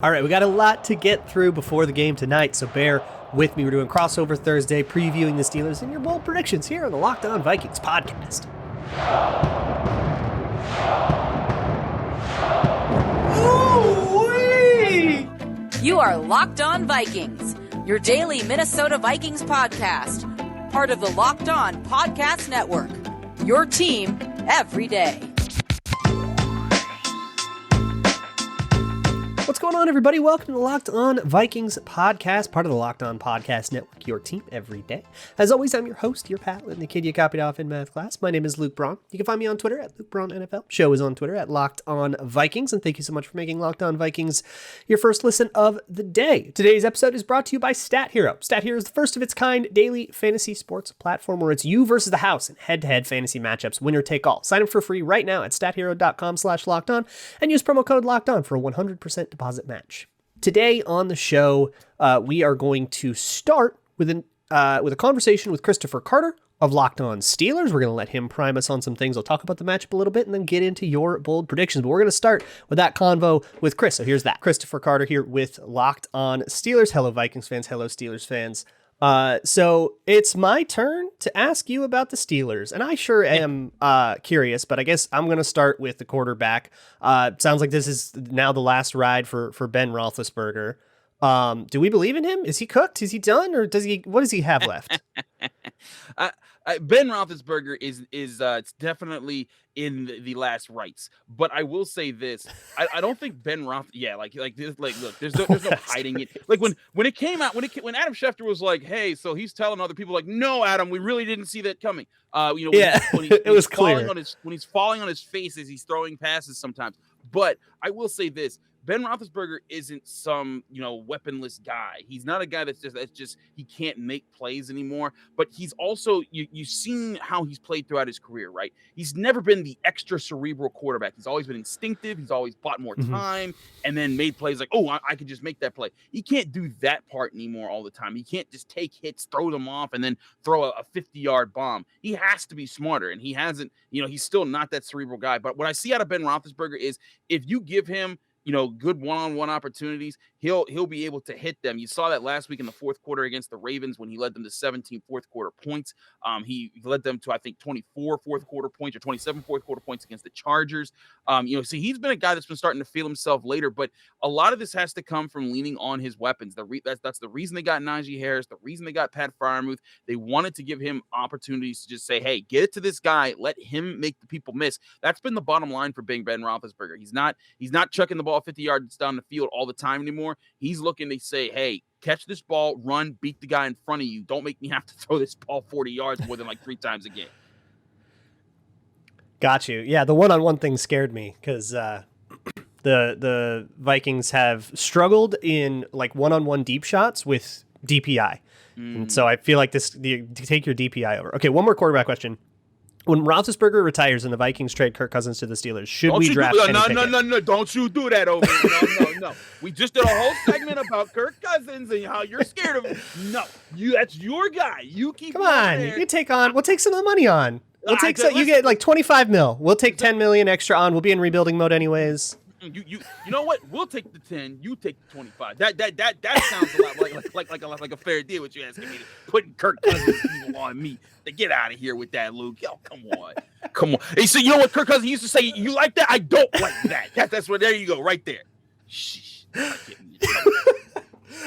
All right, we got a lot to get through before the game tonight, so bear with me. We're doing Crossover Thursday, previewing the Steelers and your bold predictions here on the Locked On Vikings podcast. Ooh-wee! You are Locked On Vikings, your daily Minnesota Vikings podcast, part of the Locked On Podcast Network, your team every day. What's going on, everybody? Welcome to the Locked On Vikings podcast, part of the Locked On Podcast Network, your team every day. As always, I'm your host, your pal, and the kid you copied off in math class. My name is Luke Braun. You can find me on Twitter at Luke Braun NFL. Show is on Twitter at Locked On Vikings, and thank you so much for making Locked On Vikings your first listen of the day. Today's episode is brought to you by Stat Hero. Stat Hero is the first of its kind daily fantasy sports platform where it's you versus the house in head-to-head fantasy matchups, winner take all. Sign up for free right now at stathero.com/lockedon and use promo code LOCKEDON for a 100% deposit match. Today on the show, we are going to start with a conversation with Christopher Carter of Locked On Steelers. We're going to let him prime us on some things. I'll talk about the matchup a little bit and then get into your bold predictions. But we're going to start with that convo with Chris. So here's that. Christopher Carter here with Locked On Steelers. Hello, Vikings fans. Hello, Steelers fans. So it's my turn to ask you about the Steelers, and I sure am curious, but I guess I'm going to start with the quarterback. Sounds like this is now the last ride for Ben Roethlisberger. Do we believe in him? Is he cooked? Is he done? Or what does he have left? Ben Roethlisberger is it's definitely in the last rites. But I will say this: I don't think Ben look, there's no hiding it. Like when it came out, when Adam Schefter was like, "Hey," so he's telling other people like, "No, Adam, we really didn't see that coming." When it was clear when he's falling on his face as he's throwing passes sometimes. But I will say this. Ben Roethlisberger isn't some, weaponless guy. He's not a guy that's just he can't make plays anymore. But he's also you've seen how he's played throughout his career, right? He's never been the extra cerebral quarterback. He's always been instinctive. He's always bought more time and then made plays like, oh, I could just make that play. He can't do that part anymore all the time. He can't just take hits, throw them off, and then throw a 50-yard bomb. He has to be smarter, and he hasn't. He's still not that cerebral guy. But what I see out of Ben Roethlisberger is if you give him good one-on-one opportunities, he'll be able to hit them. You saw that last week in the fourth quarter against the Ravens when he led them to 17 fourth quarter points. He led them to, I think, 24 fourth quarter points or 27 fourth quarter points against the Chargers. He's been a guy that's been starting to feel himself later, but a lot of this has to come from leaning on his weapons. That's the reason they got Najee Harris, the reason they got Pat Freiermuth. They wanted to give him opportunities to just say, hey, get it to this guy, let him make the people miss. That's been the bottom line for Ben Roethlisberger. He's not chucking the ball 50 yards down the field all the time anymore. He's looking to say, hey, catch this ball, run, beat the guy in front of you. Don't make me have to throw this ball 40 yards more than like 3 times a game. Got you. Yeah, the one-on-one thing scared me because the Vikings have struggled in like one-on-one deep shots with DPI. And so I feel like take your DPI over. Okay, one more quarterback question. When Roethlisberger retires and the Vikings trade Kirk Cousins to the Steelers, should we draft Kenny Pickett? No, don't you do that over here. No. We just did a whole segment about Kirk Cousins and how you're scared of him. No, that's your guy. You keep Come on, you take on. We'll take some of the money on. You get like 25 mil. We'll take 10 million extra on. We'll be in rebuilding mode anyways. You know what? We'll take the 10. You take the 25. That sounds a lot like a fair deal. What you asking me to putting Kirk Cousins on me? To get out of here with that, Luke. Yo, come on. Hey, so you know what Kirk Cousins used to say? You like that? I don't like that. That's where. There you go, right there. Shh.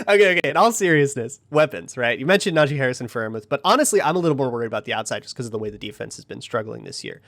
Okay. In all seriousness, weapons, right? You mentioned Najee Harris and Freiermuth, but honestly, I'm a little more worried about the outside just because of the way the defense has been struggling this year.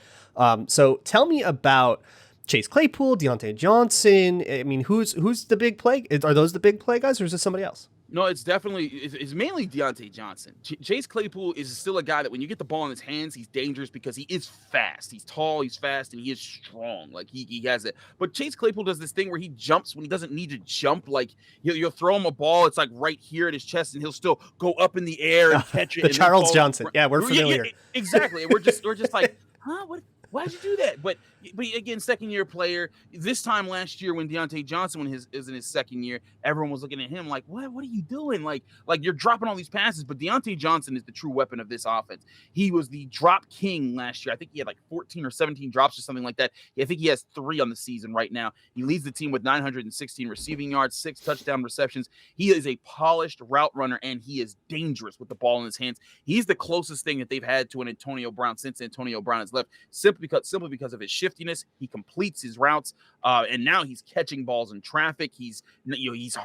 So tell me about Chase Claypool, Deontay Johnson. I mean, who's the big play? Are those the big play guys, or is this somebody else? No, it's mainly Deontay Johnson. Chase Claypool is still a guy that when you get the ball in his hands, he's dangerous because he is fast. He's tall, he's fast, and he is strong. Like he has it. But Chase Claypool does this thing where he jumps when he doesn't need to jump. Like you'll throw him a ball, it's like right here at his chest, and he'll still go up in the air and catch it. The Charles Johnson. Yeah, we're familiar. Yeah, exactly. And we're just like, huh? Why'd you do that? But again, second year player. This time last year when Deontay Johnson is in his second year, everyone was looking at him like, what are you doing? Like you're dropping all these passes. But Deontay Johnson is the true weapon of this offense. He was the drop king last year. I think he had like 14 or 17 drops or something like that. I think he has 3 on the season right now. He leads the team with 916 receiving yards, 6 touchdown receptions. He is a polished route runner, and he is dangerous with the ball in his hands. He's the closest thing that they've had to an Antonio Brown since Antonio Brown has left, simply because of his shiftiness. He completes his routes, and now he's catching balls in traffic. He's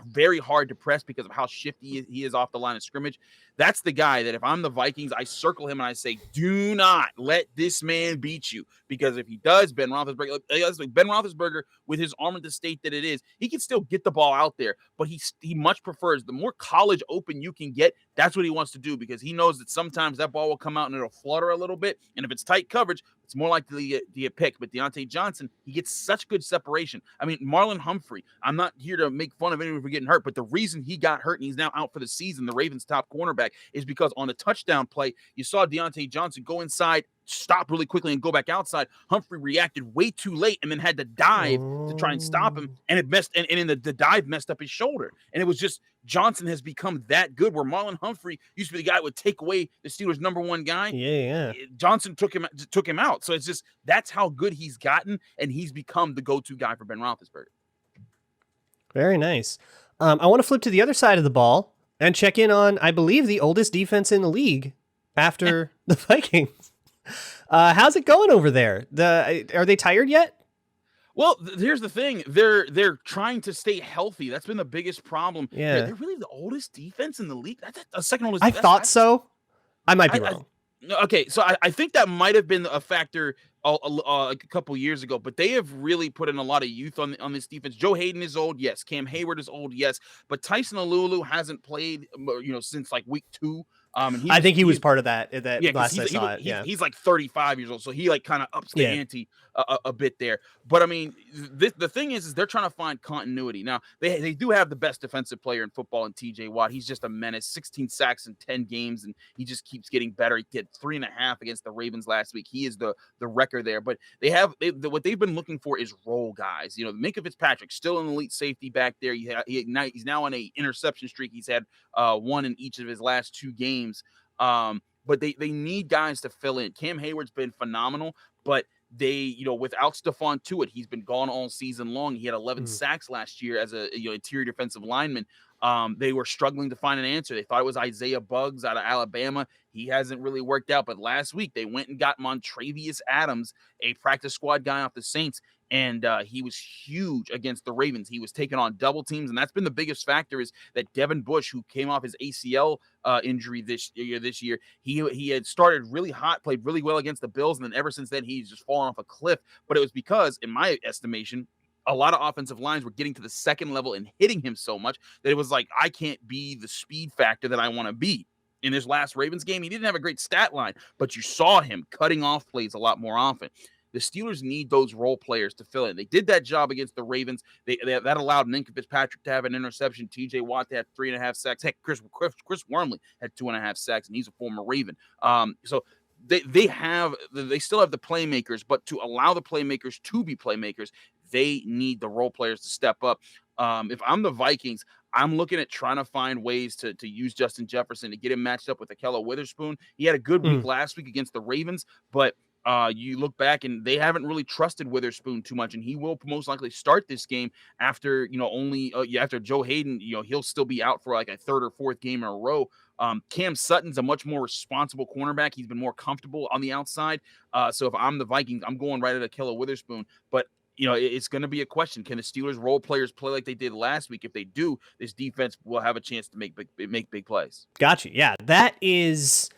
very hard to press because of how shifty he is off the line of scrimmage. That's the guy that if I'm the Vikings, I circle him and I say, do not let this man beat you, because if he does, Ben Roethlisberger, with his arm at the state that it is, he can still get the ball out there, but he much prefers the more college open you can get. That's what he wants to do, because he knows that sometimes that ball will come out and it'll flutter a little bit, and if it's tight coverage, it's more likely to get picked. But Deontay Johnson, he gets such good separation. I mean, Marlon Humphrey, I'm not here to make fun of anyone for getting hurt, but the reason he got hurt and he's now out for the season, the Ravens' top cornerback, is because on a touchdown play, you saw Deontay Johnson go inside, stop really quickly, and go back outside. Humphrey reacted way too late and then had to dive to try and stop him, and it messed, and in the dive messed up his shoulder. And it was just, Johnson has become that good, where Marlon Humphrey used to be the guy that would take away the Steelers' number one guy. Yeah. Johnson took him out. So it's just, that's how good he's gotten, and he's become the go-to guy for Ben Roethlisberger. Very nice. I want to flip to the other side of the ball and check in on, I believe, the oldest defense in the league after the Vikings. How's it going over there? Are they tired yet? Well, here's the thing. They're trying to stay healthy. That's been the biggest problem. Yeah. They're really the oldest defense in the league. That's a second oldest. I thought so. I might be wrong. Okay, so I think that might have been a factor a couple years ago, but they have really put in a lot of youth on this defense. Joe Hayden is old, yes. Cam Hayward is old, yes. But Tyson Alulu hasn't played, since like week 2. And I think he was part of that last I saw it. He's like 35 years old, so he like kind of ups the ante a bit there. But I mean, the thing is they're trying to find continuity. Now they do have the best defensive player in football in T.J. Watt. He's just a menace. 16 sacks in 10 games, and he just keeps getting better. He did 3.5 against the Ravens last week. He is the record there. But what they've been looking for is role guys. Minkah Fitzpatrick, still an elite safety back there. He's now on a interception streak. He's had 1 in each of his last 2 games. But they need guys to fill in. Cam Hayward's been phenomenal, but they, without Stephon Tuitt, he's been gone all season long. He had 11 sacks last year as a interior defensive lineman. They were struggling to find an answer. They thought it was Isaiah Buggs out of Alabama. He hasn't really worked out. But last week they went and got Montravius Adams, a practice squad guy off the Saints, and he was huge against the Ravens. He was taking on double teams, and that's been the biggest factor, is that Devin Bush, who came off his ACL injury this year, he had started really hot, played really well against the Bills, and then ever since then he's just fallen off a cliff. But it was because, in my estimation, a lot of offensive lines were getting to the second level and hitting him so much that it was like, I can't be the speed factor that I want to be. In this last Ravens game, he didn't have a great stat line, but you saw him cutting off plays a lot more often. The Steelers need those role players to fill in. They did that job against the Ravens. That allowed Minkah Fitzpatrick to have an interception, T.J. Watt to have 3.5 sacks. Heck, Chris Wormley had 2.5 sacks, and he's a former Raven. So they still have the playmakers, but to allow the playmakers to be playmakers, they need the role players to step up. If I'm the Vikings, I'm looking at trying to find ways to use Justin Jefferson, to get him matched up with Ahkello Witherspoon. He had a good week last week against the Ravens, but you look back and they haven't really trusted Witherspoon too much, and he will most likely start this game after after Joe Hayden. He'll still be out for like a 3rd or 4th game in a row. Cam Sutton's a much more responsible cornerback. He's been more comfortable on the outside. So if I'm the Vikings, I'm going right at Ahkello Witherspoon, but it's going to be a question. Can the Steelers role players play like they did last week? If they do, this defense will have a chance to make big plays. Gotcha. Yeah, that is,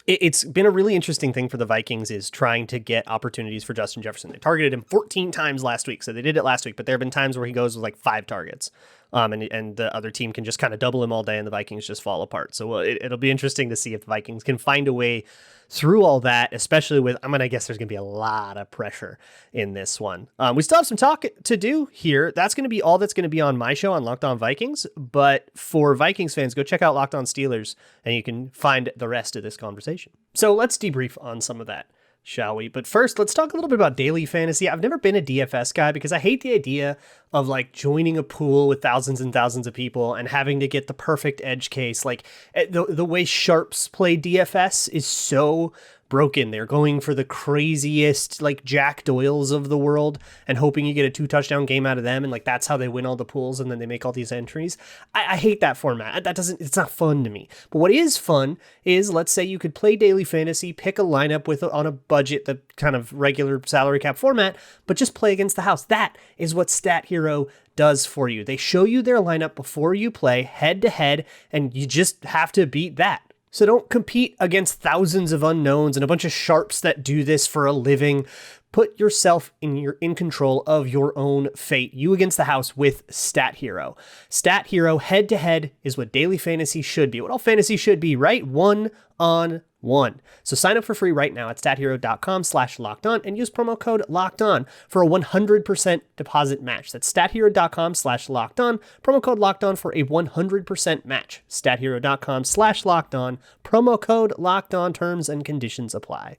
it's been a really interesting thing for the Vikings, is trying to get opportunities for Justin Jefferson. They targeted him 14 times last week. So they did it last week, but there have been times where he goes with like 5 targets. And the other team can just kind of double him all day and the Vikings just fall apart. So it'll be interesting to see if the Vikings can find a way through all that, especially with, I guess there's going to be a lot of pressure in this one. We still have some talk to do here. That's going to be all that's going to be on my show on Locked On Vikings. But for Vikings fans, go check out Locked On Steelers and you can find the rest of this conversation. So let's debrief on some of that. shall we? But first, let's talk a little bit about daily fantasy. I've never been a DFS guy because I hate the idea of like joining a pool with thousands and thousands of people and having to get the perfect edge case. Like the way sharps play DFS is so broken. They're going for the craziest like Jack Doyles of the world and hoping you get a 2-touchdown game out of them, and like that's how they win all the pools and then they make all these entries. I hate that format. It's not fun to me. But what is fun is, let's say you could play daily fantasy, pick a lineup on a budget, the kind of regular salary cap format, but just play against the house. That is what Stat Hero does for you. They show you their lineup before you play head to head, and you just have to beat that. So don't compete against thousands of unknowns and a bunch of sharps that do this for a living. Put yourself in control of your own fate. You against the house with Stat Hero. Stat Hero head to head is what daily fantasy should be. What all fantasy should be, right? 1-on-1. So sign up for free right now at stathero.com/lockedon and use promo code LOCKEDON for a 100% deposit match. That's stathero.com/lockedon, promo code LOCKEDON for a 100% match. stathero.com/lockedon, promo code LOCKEDON, terms and conditions apply.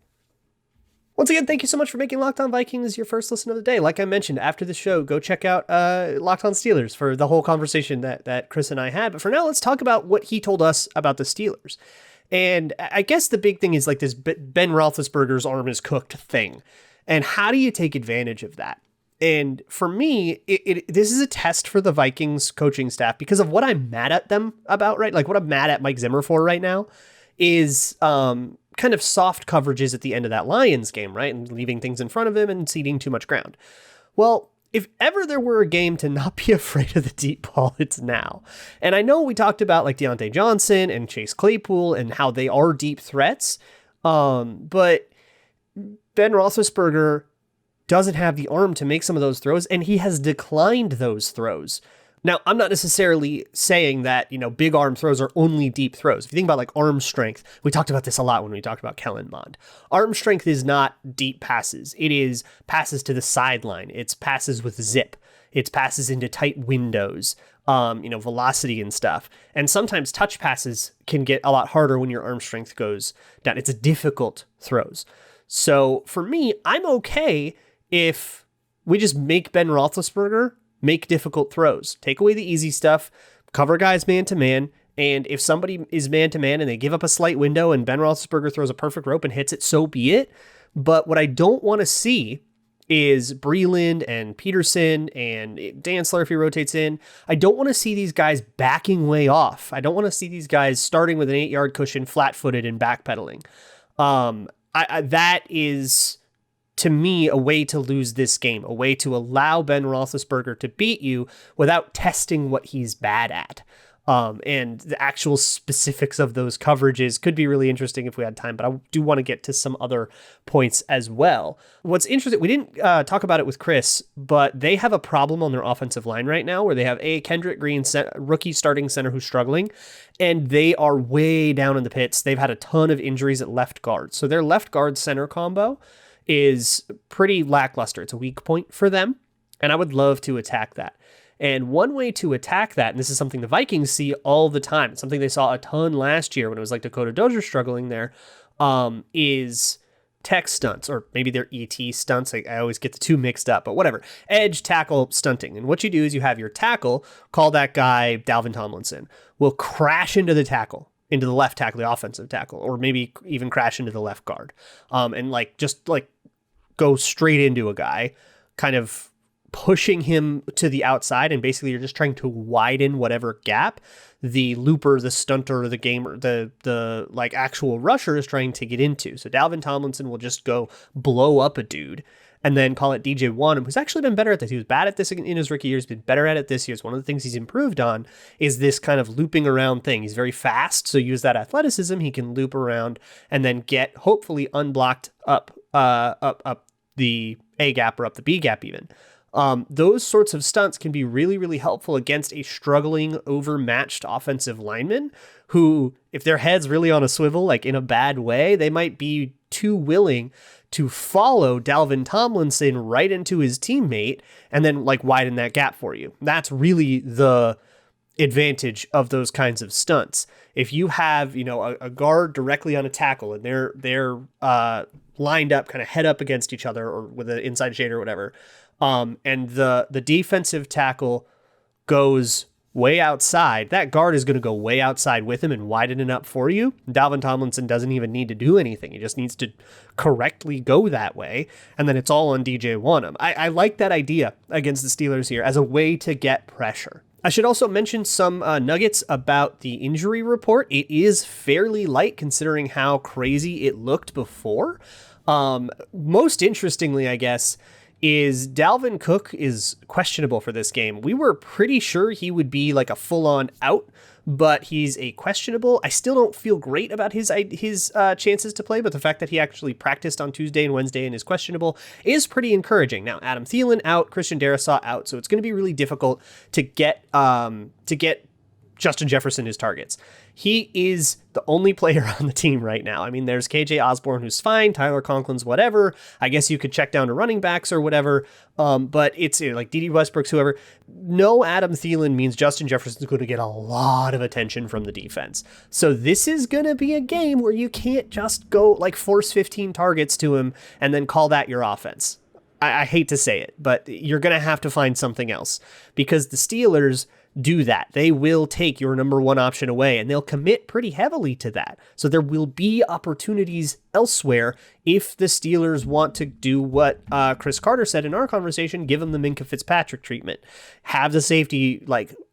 Once again, thank you so much for making Locked On Vikings your first listen of the day. Like I mentioned, after the show, go check out Locked On Steelers for the whole conversation that Chris and I had. But for now, let's talk about what he told us about the Steelers. And I guess the big thing is like this Ben Roethlisberger's arm is cooked thing. And how do you take advantage of that? And for me, this is a test for the Vikings coaching staff because of what I'm mad at them about, right? Like what I'm mad at Mike Zimmer for right now is kind of soft coverages at the end of that Lions game, right? And leaving things in front of him and ceding too much ground. Well, if ever there were a game to not be afraid of the deep ball, it's now. And I know we talked about like Deontay Johnson and Chase Claypool and how they are deep threats. But Ben Roethlisberger doesn't have the arm to make some of those throws, and he has declined those throws. Now, I'm not necessarily saying that, big arm throws are only deep throws. If you think about like arm strength, we talked about this a lot when we talked about Kellen Mond. Arm strength is not deep passes. It is passes to the sideline. It's passes with zip. It's passes into tight windows, velocity and stuff. And sometimes touch passes can get a lot harder when your arm strength goes down. It's a difficult throws. So for me, I'm okay if we just make Ben Roethlisberger make difficult throws, take away the easy stuff, cover guys man-to-man, and if somebody is man-to-man and they give up a slight window and Ben Roethlisberger throws a perfect rope and hits it, so be it. But what I don't want to see is Breeland and Peterson and Dantzler if he rotates in. I don't want to see these guys backing way off. I don't want to see these guys starting with an 8-yard cushion, flat-footed and backpedaling. That is, to me, a way to lose this game, a way to allow Ben Roethlisberger to beat you without testing what he's bad at. And the actual specifics of those coverages could be really interesting if we had time, but I do want to get to some other points as well. What's interesting, we didn't talk about it with Chris, but they have a problem on their offensive line right now where they have a Kendrick Green, rookie starting center who's struggling, and they are way down in the pits. They've had a ton of injuries at left guard. So their left guard center combo is pretty lackluster. It's a weak point for them, and I would love to attack that. And one way to attack that, and this is something the Vikings see all the time, it's something they saw a ton last year when it was like Dakota Dozier struggling there, is tech stunts, or maybe they're ET stunts. I always get the two mixed up, but whatever. Edge, tackle, stunting. And what you do is you have your tackle, call that guy Dalvin Tomlinson, will crash into the tackle, into the left tackle, the offensive tackle, or maybe even crash into the left guard. And just go straight into a guy, kind of pushing him to the outside, and basically you're just trying to widen whatever gap the looper, the stunter, the gamer, the actual rusher is trying to get into. So Dalvin Tomlinson will just go blow up a dude and then call it DJ Wonnum, who's actually been better at this. He was bad at this in his rookie year. He's been better at it this year. It's one of the things he's improved on is this kind of looping around thing. He's very fast, so use that athleticism. He can loop around and then get hopefully unblocked up the A gap or up the B gap even. Those sorts of stunts can be really, really helpful against a struggling, overmatched offensive lineman who, if their head's really on a swivel, like in a bad way, they might be too willing to follow Dalvin Tomlinson right into his teammate and then widen that gap for you. That's really the advantage of those kinds of stunts. If you have, a guard directly on a tackle and they're lined up, kind of head up against each other or with an inside shade or whatever, and the defensive tackle goes way outside, that guard is going to go way outside with him and widen it up for you. Dalvin Tomlinson doesn't even need to do anything. He just needs to correctly go that way, and then it's all on DJ Wonnum. I like that idea against the Steelers here as a way to get pressure. I should also mention some nuggets about the injury report. It is fairly light considering how crazy it looked before. Most interestingly, I guess, is Dalvin Cook is questionable for this game. We were pretty sure he would be like a full-on out, but he's a questionable. I still don't feel great about his chances to play, but the fact that he actually practiced on Tuesday and Wednesday and is questionable is pretty encouraging. Now, Adam Thielen out, Christian Darrisaw out, so it's going to be really difficult to get Justin Jefferson his targets. He is the only player on the team right now. I mean, there's KJ Osborne, who's fine. Tyler Conklin's whatever. I guess you could check down to running backs or whatever. But it's like Dede Westbrook's, whoever. No Adam Thielen means Justin Jefferson's going to get a lot of attention from the defense. So this is going to be a game where you can't just go like force 15 targets to him and then call that your offense. I hate to say it, but you're going to have to find something else because the Steelers do that. They will take your number one option away and they'll commit pretty heavily to that. So there will be opportunities elsewhere if the Steelers want to do what Chris Carter said in our conversation, give him the Minkah Fitzpatrick treatment. Have the safety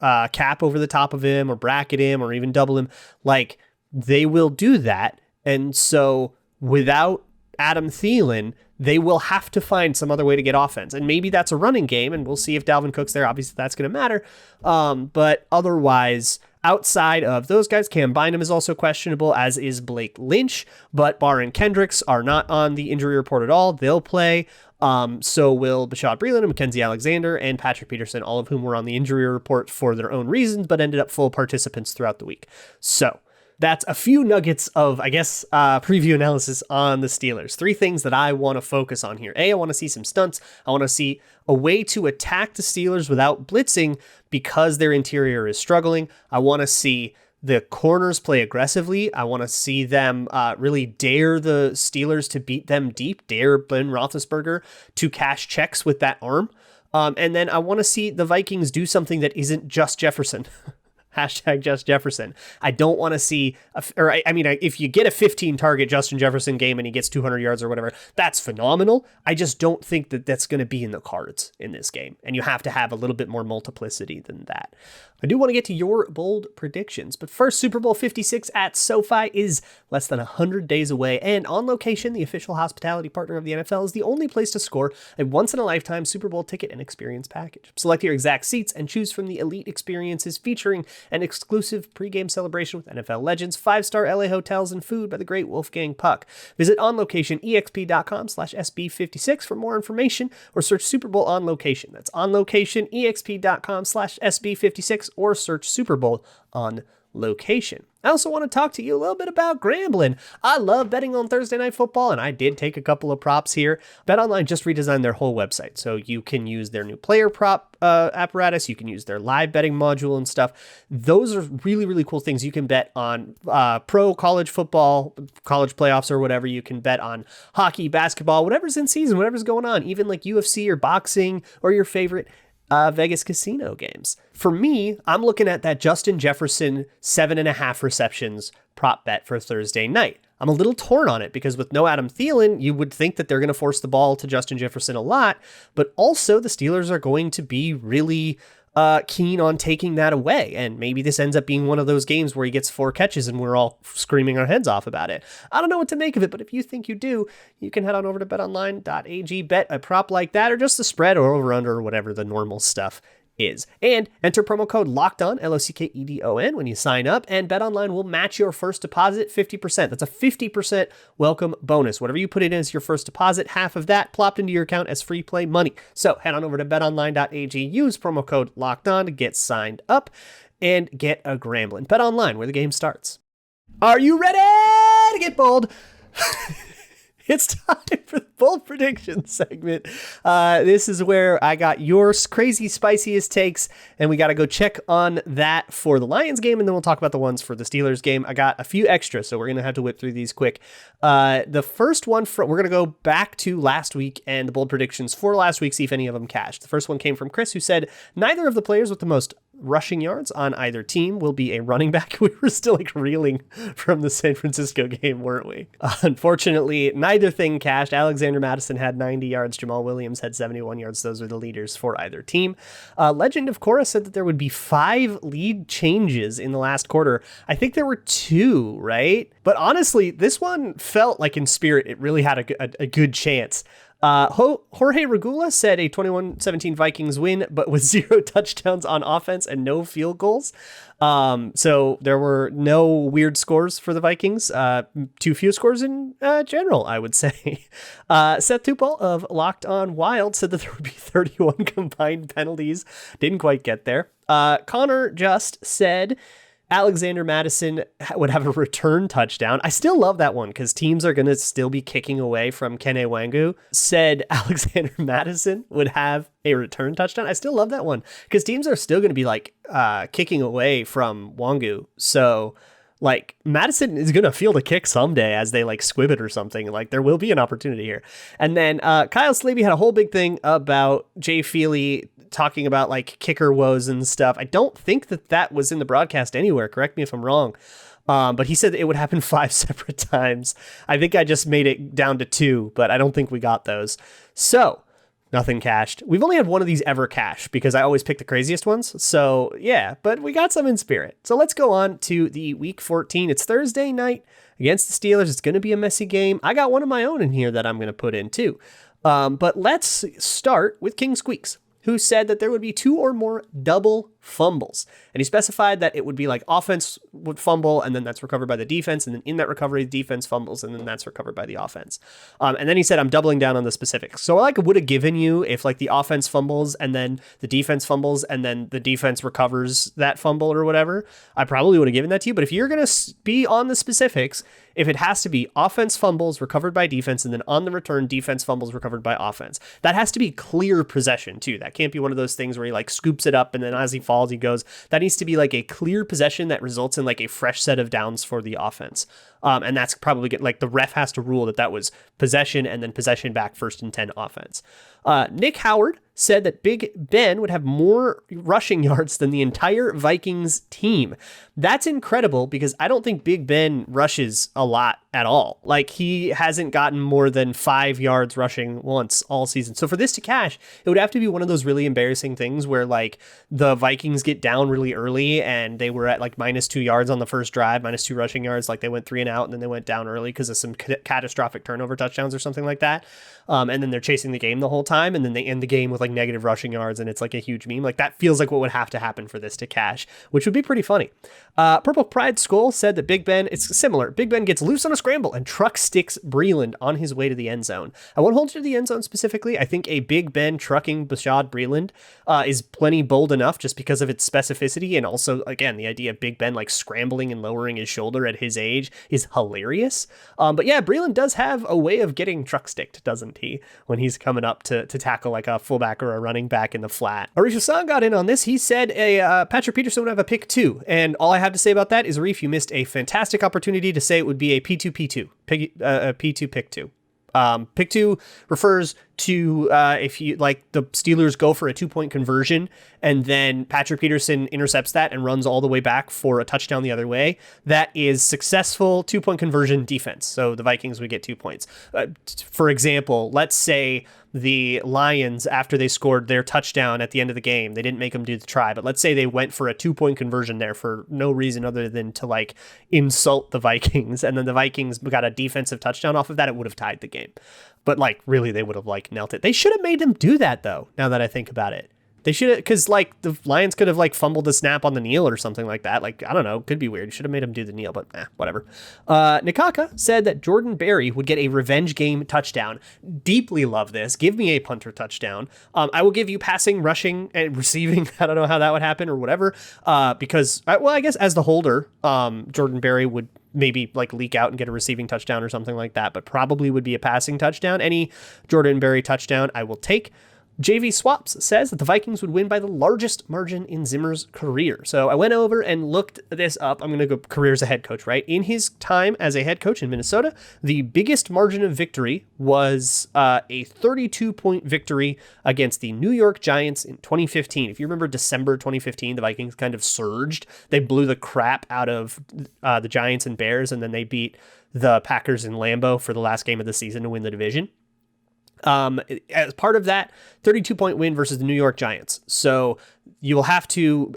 cap over the top of him or bracket him or even double him. Like they will do that. And so without Adam Thielen, they will have to find some other way to get offense. And maybe that's a running game, and we'll see if Dalvin Cook's there. Obviously, that's going to matter. But otherwise, outside of those guys, Cam Bynum is also questionable, as is Blake Lynch. But Barr and Kendricks are not on the injury report at all. They'll play. So will Bashad Breeland and Mackenzie Alexander and Patrick Peterson, all of whom were on the injury report for their own reasons, but ended up full participants throughout the week. So that's a few nuggets of, preview analysis on the Steelers. 3 things that I want to focus on here. I want to see some stunts. I want to see a way to attack the Steelers without blitzing because their interior is struggling. I want to see the corners play aggressively. I want to see them really dare the Steelers to beat them deep, dare Ben Roethlisberger to cash checks with that arm. And then I want to see the Vikings do something that isn't just Jefferson. Hashtag just Jefferson. I don't want to see, if you get a 15 target Justin Jefferson game and he gets 200 yards or whatever, that's phenomenal. I just don't think that that's going to be in the cards in this game. And you have to have a little bit more multiplicity than that. I do want to get to your bold predictions, but first, Super Bowl 56 at SoFi is less than 100 days away, and On Location, the official hospitality partner of the NFL, is the only place to score a once-in-a-lifetime Super Bowl ticket and experience package. Select your exact seats and choose from the elite experiences featuring an exclusive pregame celebration with NFL legends, 5-star LA hotels, and food by the great Wolfgang Puck. Visit onlocationexp.com/SB56 for more information, or search Super Bowl On Location. That's onlocationexp.com/SB56, or search Super Bowl On Location. I also want to talk to you a little bit about Grambling. I love betting on Thursday Night Football, and I did take a couple of props here. BetOnline just redesigned their whole website, so you can use their new player prop apparatus. You can use their live betting module and stuff. Those are really, really cool things. You can bet on pro college football, college playoffs or whatever. You can bet on hockey, basketball, whatever's in season, whatever's going on, even like UFC or boxing or your favorite Vegas casino games. For me, I'm looking at that Justin Jefferson 7.5 receptions prop bet for Thursday night. I'm a little torn on it because with no Adam Thielen, you would think that they're going to force the ball to Justin Jefferson a lot, but also the Steelers are going to be really keen on taking that away. And maybe this ends up being one of those games where he gets 4 catches and we're all screaming our heads off about it. I don't know what to make of it, but if you think you do, you can head on over to betonline.ag, bet a prop like that or just the spread or over under or whatever the normal stuff is. And enter promo code LOCKEDON, LOCKEDON, when you sign up, and BetOnline will match your first deposit 50%. That's a 50% welcome bonus. Whatever you put in as your first deposit, half of that plopped into your account as free play money. So head on over to betonline.ag, use promo code LOCKEDON to get signed up and get a Grambling. BetOnline, where the game starts. Are you ready to get bold? It's time for the bold prediction segment. This is where I got your crazy spiciest takes, and we got to go check on that for the Lions game, and then we'll talk about the ones for the Steelers game. I got a few extras, so we're going to have to whip through these quick. The first one, we're going to go back to last week and the bold predictions for last week, see if any of them cashed. The first one came from Chris, who said, neither of the players with the most rushing yards on either team will be a running back. We were still like reeling from the San Francisco game, weren't we? Unfortunately, neither thing cashed. Alexander Mattison had 90 yards. Jamal Williams had 71 yards. Those are the leaders for either team. Legend of Korra said that there would be 5 lead changes in the last quarter. I think there were 2, right? But honestly, this one felt like in spirit, it really had a good chance. Jorge Regula said a 21-17 Vikings win, but with 0 touchdowns on offense and no field goals. So there were no weird scores for the Vikings. Too few scores in general, I would say. Seth Tupel of Locked On Wild said that there would be 31 combined penalties. Didn't quite get there. Connor just said Alexander Mattison would have a return touchdown. I still love that one because teams are going to still be kicking away from Kene Wangu. Said Alexander Mattison would have a return touchdown. I still love that one because teams are still going to be like kicking away from Wangu. So like Madison is going to field a kick someday as they like squib it or something. Like there will be an opportunity here. And then Kyle Slaby had a whole big thing about Jay Feely talking about like kicker woes and stuff. I don't think that was in the broadcast anywhere. Correct me if I'm wrong. But he said it would happen 5 separate times. I think I just made it down to 2, but I don't think we got those. So nothing cashed. We've only had one of these ever cash because I always pick the craziest ones. So yeah, but we got some in spirit. So let's go on to the week 14. It's Thursday night against the Steelers. It's going to be a messy game. I got one of my own in here that I'm going to put in too. But let's start with King Squeaks, who said that there would be 2 or more double fumbles. And he specified that it would be like offense would fumble, and then that's recovered by the defense, and then in that recovery, the defense fumbles, and then that's recovered by the offense. And then he said, I'm doubling down on the specifics. So I like would have given you if like the offense fumbles, and then the defense fumbles, and then the defense recovers that fumble or whatever, I probably would have given that to you. But if you're going to be on the specifics, if it has to be offense fumbles recovered by defense, and then on the return, defense fumbles recovered by offense, that has to be clear possession too. That can't be one of those things where he like scoops it up and then as he falls, he goes. That needs to be like a clear possession that results in like a fresh set of downs for the offense. And that's probably like the ref has to rule that was possession and then possession back 1st and 10 offense. Nick Howard said that Big Ben would have more rushing yards than the entire Vikings team. That's incredible because I don't think Big Ben rushes a lot at all. Like he hasn't gotten more than 5 yards rushing once all season. So for this to cash, it would have to be one of those really embarrassing things where like the Vikings get down really early and they were at like -2 yards on the first drive, -2 rushing yards. Like they went 3 and out and then they went down early because of some catastrophic turnover touchdowns or something like that. And then they're chasing the game the whole time. And then they end the game with like negative rushing yards. And it's like a huge meme. Like that feels like what would have to happen for this to cash, which would be pretty funny. Purple Pride Skull said that Big Ben, it's similar. Big Ben gets loose on a scramble and truck sticks Breeland on his way to the end zone. I won't hold you to the end zone specifically. I think a Big Ben trucking Bashaud Breeland is plenty bold enough just because of its specificity. And also, again, the idea of Big Ben like scrambling and lowering his shoulder at his age is hilarious. But yeah, Breeland does have a way of getting truck sticked, doesn't he? When he's coming up to tackle like a fullback or a running back in the flat. Arisha San got in on this. He said Patrick Peterson would have a pick 2. And all I have to say about that is, Arif, you missed a fantastic opportunity to say it would be a P2P2, a P2 pick 2. Pick 2 refers to if you like the Steelers go for a 2-point conversion and then Patrick Peterson intercepts that and runs all the way back for a touchdown the other way. That is successful 2-point conversion defense. So the Vikings would get 2 points. For example, let's say the Lions, after they scored their touchdown at the end of the game, they didn't make them do the try, but let's say they went for a 2-point conversion there for no reason other than to like insult the Vikings. And then the Vikings got a defensive touchdown off of that. It would have tied the game. But like really, they would have like knelt it. They should have made them do that though. Now that I think about it, they should have, because like the Lions could have like fumbled the snap on the kneel or something like that. Like, I don't know, could be weird. You should have made them do the kneel, but whatever. Nikaka said that Jordan Berry would get a revenge game touchdown. Deeply love this. Give me a punter touchdown. I will give you passing, rushing, and receiving. I don't know how that would happen or whatever. Because, well, I guess as the holder, Jordan Berry would maybe like leak out and get a receiving touchdown or something like that, but probably would be a passing touchdown. Any Jordan Berry touchdown I will take. JV Swaps says that the Vikings would win by the largest margin in Zimmer's career. So I went over and looked this up. I'm going to go career as a head coach, right? In his time as a head coach in Minnesota, the biggest margin of victory was a 32-point victory against the New York Giants in 2015. If you remember December 2015, the Vikings kind of surged. They blew the crap out of the Giants and Bears, and then they beat the Packers in Lambeau for the last game of the season to win the division. As part of that 32-point win versus the New York Giants. So you will have to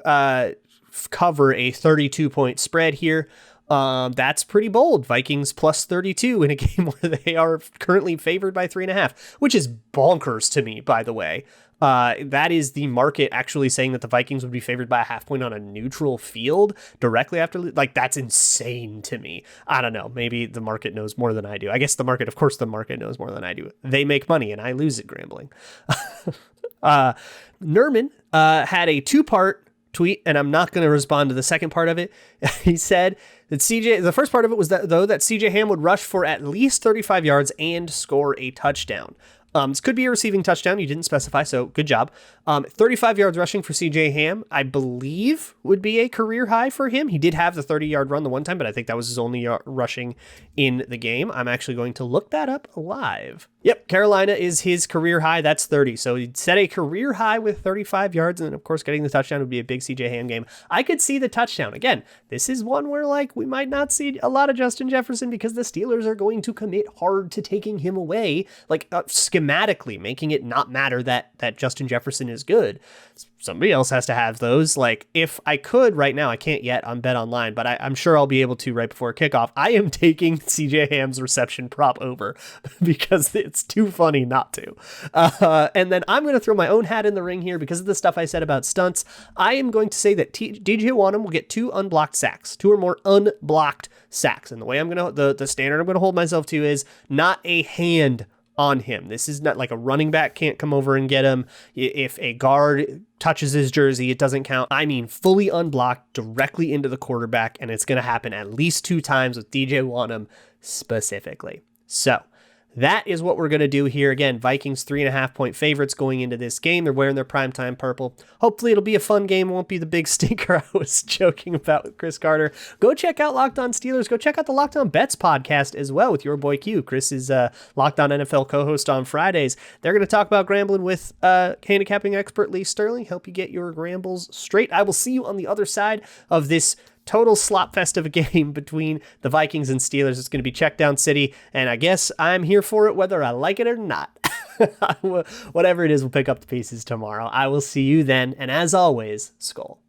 cover a 32-point spread here. That's pretty bold. Vikings plus 32 in a game where they are currently favored by 3.5, which is bonkers to me, by the way. That is the market actually saying that the Vikings would be favored by a half point on a neutral field directly after. Like, that's insane to me. I don't know. Maybe the market knows more than I do. I guess the market knows more than I do. They make money and I lose it gambling. Nerman had a 2-part tweet, and I'm not going to respond to the second part of it. He said that the first part of it was that CJ Ham would rush for at least 35 yards and score a touchdown. This could be a receiving touchdown. You didn't specify, so good job. 35 yards rushing for CJ Ham, I believe, would be a career high for him. He did have the 30-yard run the one time, but I think that was his only rushing in the game. I'm actually going to look that up live. Yep, Carolina is his career high. That's 30. So he'd set a career high with 35 yards, and then, of course, getting the touchdown would be a big CJ Ham game. I could see the touchdown. Again, this is one where, like, we might not see a lot of Justin Jefferson because the Steelers are going to commit hard to taking him away, like, schematically, making it not matter that Justin Jefferson is good. Somebody else has to have those. Like, if I could right now, I can't yet on Bet Online, but I'm sure I'll be able to right before kickoff. I am taking CJ Ham's reception prop over because it's too funny not to. And then I'm going to throw my own hat in the ring here because of the stuff I said about stunts. I am going to say that DJ Wanham will get 2 unblocked sacks, 2 or more unblocked sacks. And the way I'm going to, the standard I'm going to hold myself to is not a hand on him. This is not like a running back can't come over and get him. If a guard touches his jersey, it doesn't count. I mean, fully unblocked directly into the quarterback, and it's going to happen at least 2 times with DJ Wanham specifically. So that is what we're going to do here. Again, Vikings 3.5-point favorites going into this game. They're wearing their primetime purple. Hopefully it'll be a fun game. It won't be the big stinker I was joking about with Chris Carter. Go check out Locked On Steelers. Go check out the Locked On Bets podcast as well with your boy Q. Chris is Locked On NFL co-host on Fridays. They're going to talk about gambling with handicapping expert Lee Sterling. Help you get your gambles straight. I will see you on the other side of this total slop fest of a game between the Vikings and Steelers. It's going to be Checkdown City, and I guess I'm here for it whether I like it or not. Whatever it is, we'll pick up the pieces tomorrow. I will see you then, and as always, Skol.